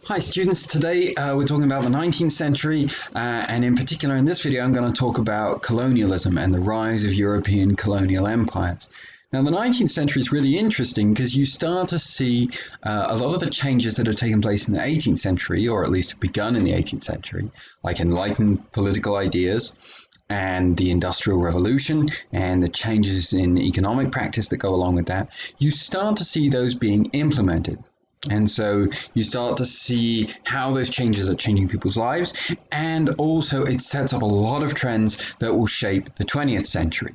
Hi students, today we're talking about the 19th century and in particular in this video I'm going to talk about colonialism and the rise of European colonial empires. Now the 19th century is really interesting because you start to see a lot of the changes that have taken place in the 18th century, or at least begun in the 18th century, like enlightened political ideas and the Industrial Revolution and the changes in economic practice that go along with that. You start to see those being implemented. And so you start to see how those changes are changing people's lives, and also it sets up a lot of trends that will shape the 20th century.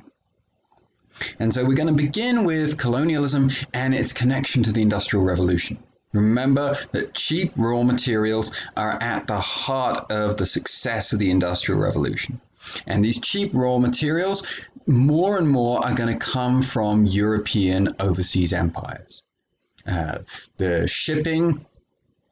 And so we're going to begin with colonialism and its connection to the Industrial Revolution. Remember that cheap raw materials are at the heart of the success of the Industrial Revolution. And these cheap raw materials, more and more, are going to come from European overseas empires. The shipping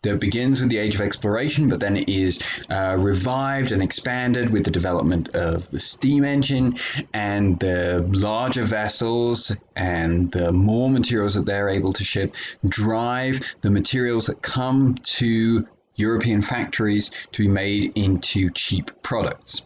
that begins with the Age of Exploration, but then is revived and expanded with the development of the steam engine and the larger vessels and the more materials that they're able to ship, drive the materials that come to European factories to be made into cheap products.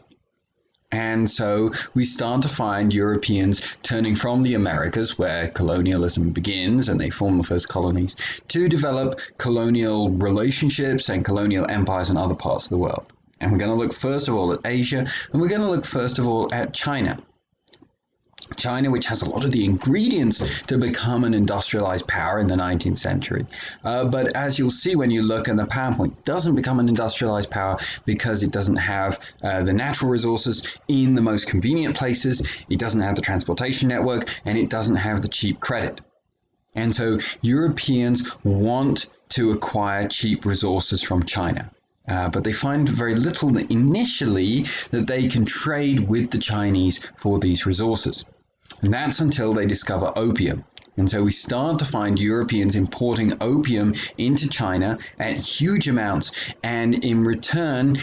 And so we start to find Europeans turning from the Americas, where colonialism begins and they form the first colonies, to develop colonial relationships and colonial empires in other parts of the world. And we're going to look first of all at Asia, and we're going to look first of all at China. China, which has a lot of the ingredients to become an industrialized power in the 19th century. But as you'll see when you look at the PowerPoint, doesn't become an industrialized power because it doesn't have the natural resources in the most convenient places, it doesn't have the transportation network, and it doesn't have the cheap credit. And so Europeans want to acquire cheap resources from China. But they find very little initially that they can trade with the Chinese for these resources. And that's until they discover opium. And so we start to find Europeans importing opium into China at huge amounts and in return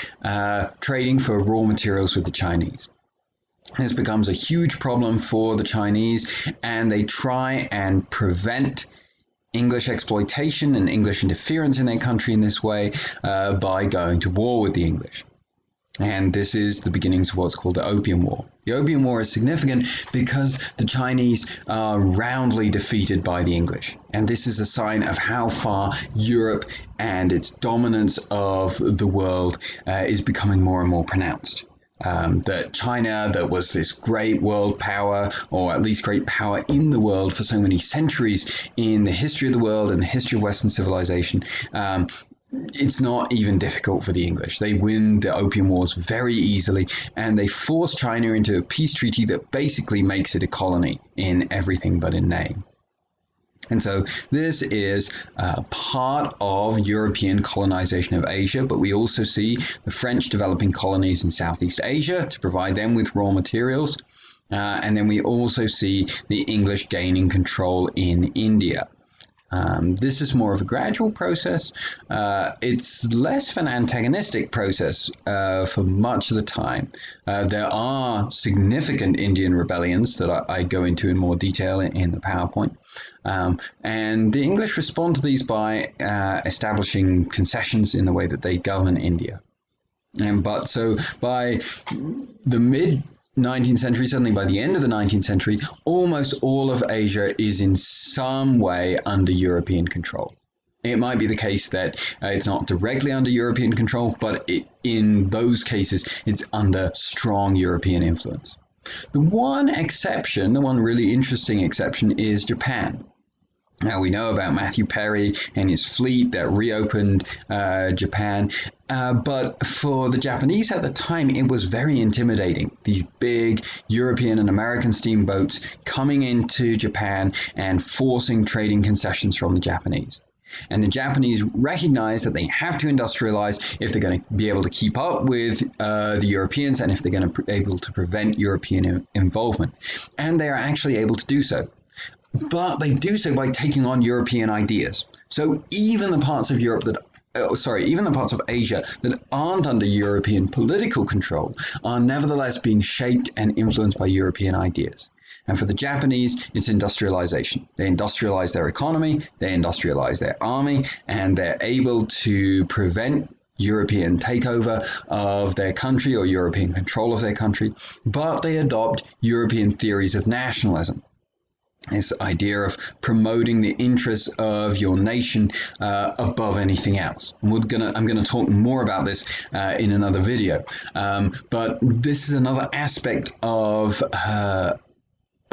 trading for raw materials with the Chinese. This becomes a huge problem for the Chinese, and they try and prevent English exploitation and English interference in their country in this way by going to war with the English. And this is the beginnings of what's called the Opium War. The Opium War is significant because the Chinese are roundly defeated by the English. And this is a sign of how far Europe and its dominance of the world is becoming more and more pronounced. That China, that was this great world power, or at least great power in the world for so many centuries in the history of the world and the history of Western civilization, it's not even difficult for the English. They win the Opium Wars very easily, and they force China into a peace treaty that basically makes it a colony in everything but in name. And so this is part of European colonization of Asia, but we also see the French developing colonies in Southeast Asia to provide them with raw materials. And then we also see the English gaining control in India. This is more of a gradual process. It's less of an antagonistic process for much of the time. There are significant Indian rebellions that I go into in more detail in the PowerPoint. And the English respond to these by establishing concessions in the way that they govern India. But so by the mid-19th century, certainly by the end of the 19th century, almost all of Asia is in some way under European control. It might be the case that it's not directly under European control, but in those cases, it's under strong European influence. The one exception, the one really interesting exception, is Japan. Now, we know about Matthew Perry and his fleet that reopened Japan, but for the Japanese at the time, it was very intimidating. These big European and American steamboats coming into Japan and forcing trading concessions from the Japanese. And the Japanese recognize that they have to industrialize if they're going to be able to keep up with the Europeans and if they're going to be able to prevent European involvement. And they are actually able to do so. But they do so by taking on European ideas. So even the parts of Europe that even the parts of Asia that aren't under European political control are nevertheless being shaped and influenced by European ideas. And for the Japanese, it's industrialization. They industrialize their economy, they industrialize their army, and they're able to prevent European takeover of their country or European control of their country, but they adopt European theories of nationalism. This idea of promoting the interests of your nation above anything else. And I'm going to talk more about this in another video. But this is another aspect of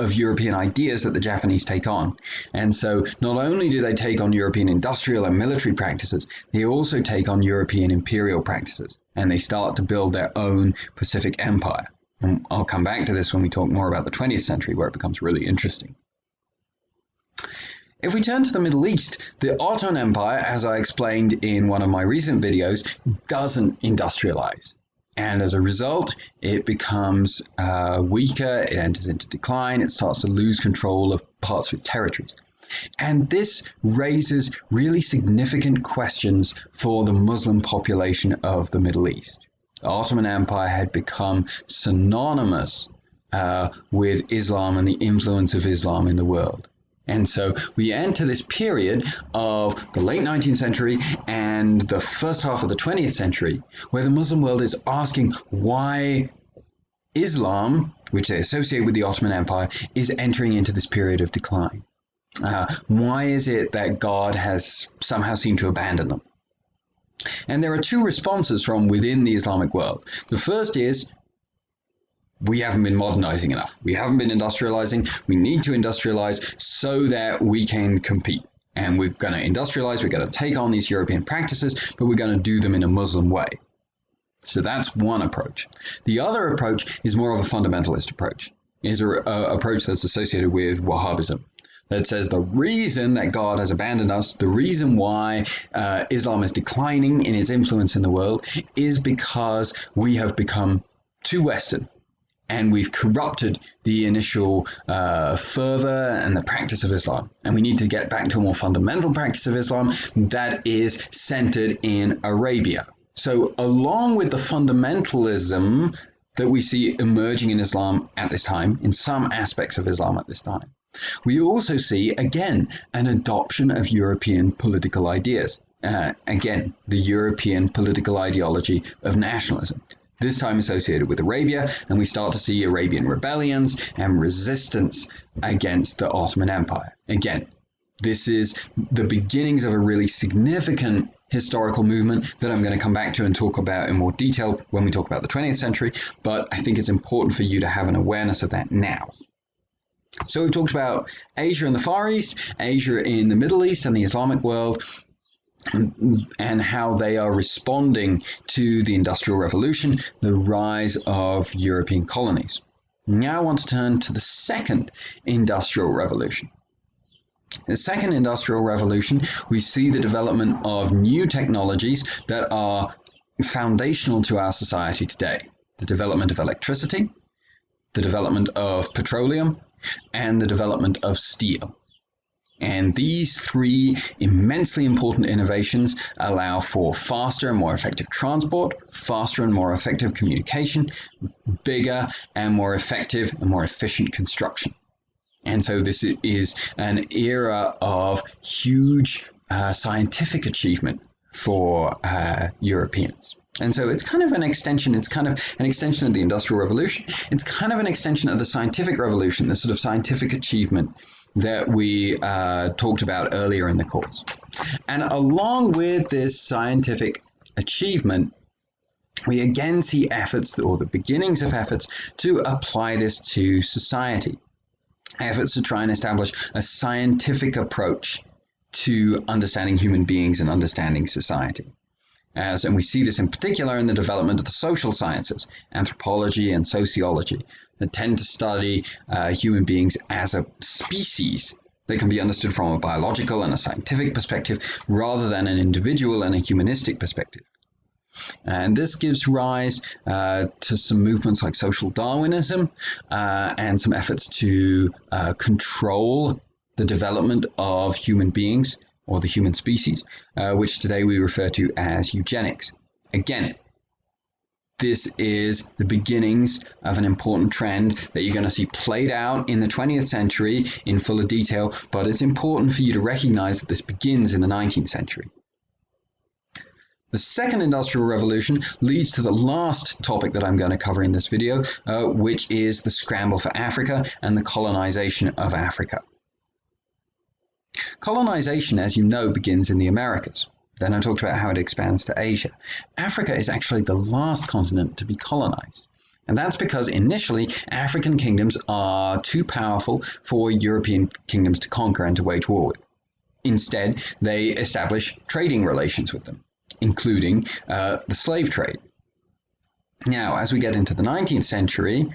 European ideas that the Japanese take on. And so not only do they take on European industrial and military practices, they also take on European imperial practices, and they start to build their own Pacific empire. And I'll come back to this when we talk more about the 20th century, where it becomes really interesting. If we turn to the Middle East, the Ottoman Empire, as I explained in one of my recent videos, doesn't industrialize. And as a result, it becomes weaker, it enters into decline, it starts to lose control of parts of its territories. And this raises really significant questions for the Muslim population of the Middle East. The Ottoman Empire had become synonymous with Islam and the influence of Islam in the world. And so we enter this period of the late 19th century and the first half of the 20th century, where the Muslim world is asking why Islam, which they associate with the Ottoman Empire, is entering into this period of decline. Why is it that God has somehow seemed to abandon them? And there are two responses from within the Islamic world. The first is, we haven't been modernizing enough. We haven't been industrializing. We need to industrialize so that we can compete. And we're going to industrialize. We're going to take on these European practices, but we're going to do them in a Muslim way. So that's one approach. The other approach is more of a fundamentalist approach. It's an approach that's associated with Wahhabism. That says the reason that God has abandoned us, the reason why Islam is declining in its influence in the world, is because we have become too Western. And we've corrupted the initial fervor and the practice of Islam. And we need to get back to a more fundamental practice of Islam that is centered in Arabia. So along with the fundamentalism that we see emerging in Islam at this time, in some aspects of Islam at this time, we also see, again, an adoption of European political ideas. Again, the European political ideology of nationalism. This time associated with Arabia, and we start to see Arabian rebellions and resistance against the Ottoman Empire. Again, this is the beginnings of a really significant historical movement that I'm going to come back to and talk about in more detail when we talk about the 20th century, but I think it's important for you to have an awareness of that now. So we've talked about Asia and the Far East, Asia in the Middle East and the Islamic world, and how they are responding to the Industrial Revolution, the rise of European colonies. Now I want to turn to the second Industrial Revolution. In the second Industrial Revolution, we see the development of new technologies that are foundational to our society today. The development of electricity, the development of petroleum, and the development of steel. And these three immensely important innovations allow for faster and more effective transport, faster and more effective communication, bigger and more effective and more efficient construction. And so this is an era of huge scientific achievement for Europeans. And so it's kind of an extension, of the Industrial Revolution. It's kind of an extension of the scientific revolution, the sort of scientific achievement that we talked about earlier in the course. And along with this scientific achievement, we again see efforts, or the beginnings of efforts, to apply this to society. Efforts to try and establish a scientific approach to understanding human beings and understanding society. And we see this in particular in the development of the social sciences, anthropology and sociology, that tend to study human beings as a species that can be understood from a biological and a scientific perspective, rather than an individual and a humanistic perspective. And this gives rise to some movements like social Darwinism and some efforts to control the development of human beings, or the human species, which today we refer to as eugenics. Again, this is the beginnings of an important trend that you're going to see played out in the 20th century in fuller detail, but it's important for you to recognize that this begins in the 19th century. The second industrial revolution leads to the last topic that I'm going to cover in this video, which is the scramble for Africa and the colonization of Africa. Colonization, as you know, begins in the Americas. Then I talked about how it expands to Asia. Africa is actually the last continent to be colonized. And that's because initially African kingdoms are too powerful for European kingdoms to conquer and to wage war with. Instead, they establish trading relations with them, including the slave trade. Now, as we get into the 19th century,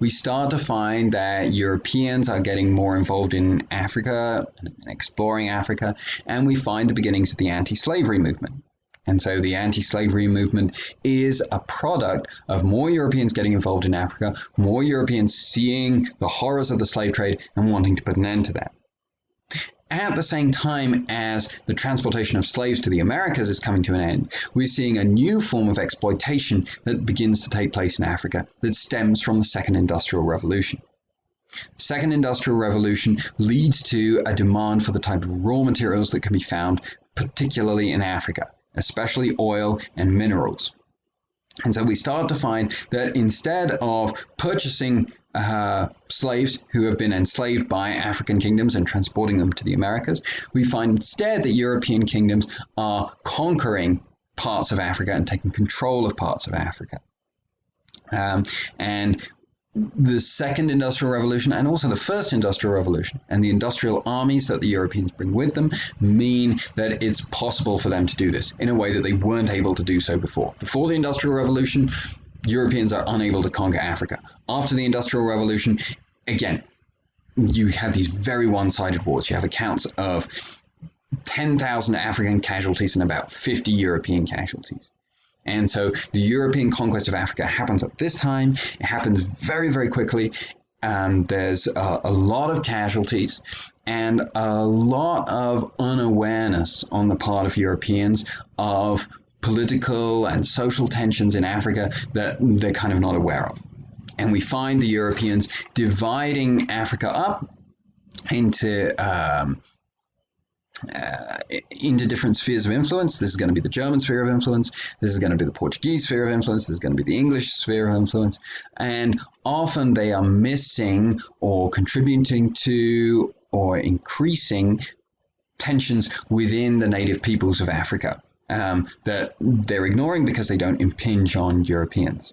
we start to find that Europeans are getting more involved in Africa and exploring Africa, and we find the beginnings of the anti-slavery movement. And so the anti-slavery movement is a product of more Europeans getting involved in Africa, more Europeans seeing the horrors of the slave trade and wanting to put an end to that. At the same time as the transportation of slaves to the Americas is coming to an end, we're seeing a new form of exploitation that begins to take place in Africa that stems from the Second Industrial Revolution. The Second Industrial Revolution leads to a demand for the type of raw materials that can be found, particularly in Africa, especially oil and minerals. And so we start to find that instead of purchasing slaves who have been enslaved by African kingdoms and transporting them to the Americas, we find instead that European kingdoms are conquering parts of Africa and taking control of parts of Africa. And the Second Industrial Revolution and also the First Industrial Revolution and the industrial armies that the Europeans bring with them mean that it's possible for them to do this in a way that they weren't able to do so before. Before the Industrial Revolution, Europeans are unable to conquer Africa. After the Industrial Revolution, again, you have these very one-sided wars. You have accounts of 10,000 African casualties and about 50 European casualties. And so the European conquest of Africa happens at this time. It happens very, very quickly. There's a lot of casualties and a lot of unawareness on the part of Europeans of political and social tensions in Africa that they're kind of not aware of. And we find the Europeans dividing Africa up into different spheres of influence. This is going to be the German sphere of influence. This is going to be the Portuguese sphere of influence. This is going to be the English sphere of influence. And often they are missing or contributing to or increasing tensions within the native peoples of Africa that they're ignoring because they don't impinge on Europeans.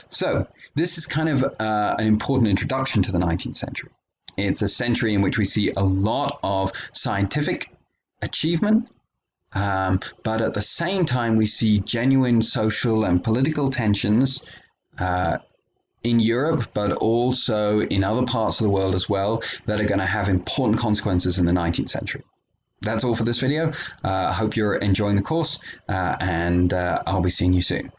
So this is kind of an important introduction to the 19th century. It's a century in which we see a lot of scientific achievement, but at the same time we see genuine social and political tensions in Europe, but also in other parts of the world as well, that are going to have important consequences in the 19th century. That's all for this video. I hope you're enjoying the course, and I'll be seeing you soon.